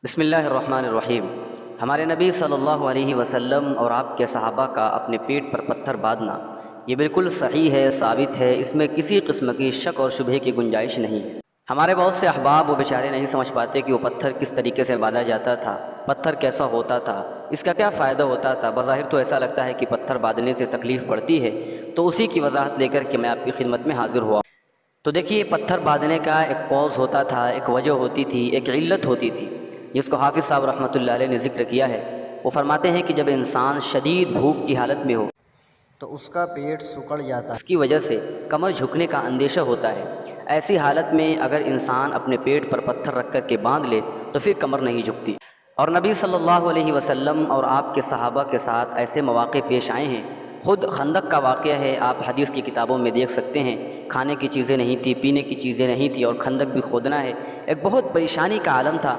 بسم اللہ الرحمن الرحیم۔ ہمارے نبی صلی اللہ علیہ وسلم اور آپ کے صحابہ کا اپنے پیٹ پر پتھر باندھنا یہ بالکل صحیح ہے، ثابت ہے، اس میں کسی قسم کی شک اور شبہے کی گنجائش نہیں ہے۔ ہمارے بہت سے احباب وہ بیچارے نہیں سمجھ پاتے کہ وہ پتھر کس طریقے سے باندھا جاتا تھا، پتھر کیسا ہوتا تھا، اس کا کیا فائدہ ہوتا تھا۔ بظاہر تو ایسا لگتا ہے کہ پتھر باندھنے سے تکلیف پڑتی ہے، تو اسی کی وضاحت لے کر کے میں آپ کی خدمت میں حاضر ہوا۔ تو دیکھیے، پتھر باندھنے کا ایک کوز ہوتا تھا، ایک وجہ ہوتی تھی، ایک علت ہوتی تھی، جس کو حافظ صاحب رحمۃ اللہ علیہ نے ذکر کیا ہے۔ وہ فرماتے ہیں کہ جب انسان شدید بھوک کی حالت میں ہو تو اس کا پیٹ سکڑ جاتا اس کی وجہ سے کمر جھکنے کا اندیشہ ہوتا ہے۔ ایسی حالت میں اگر انسان اپنے پیٹ پر پتھر رکھ کر کے باندھ لے تو پھر کمر نہیں جھکتی۔ اور نبی صلی اللہ علیہ وسلم اور آپ کے صحابہ کے ساتھ ایسے مواقع پیش آئے ہیں۔ خود خندق کا واقعہ ہے، آپ حدیث کی کتابوں میں دیکھ سکتے ہیں۔ کھانے کی چیزیں نہیں تھی، پینے کی چیزیں نہیں تھی، اور خندق بھی کھودنا ہے، ایک بہت پریشانی کا عالم تھا۔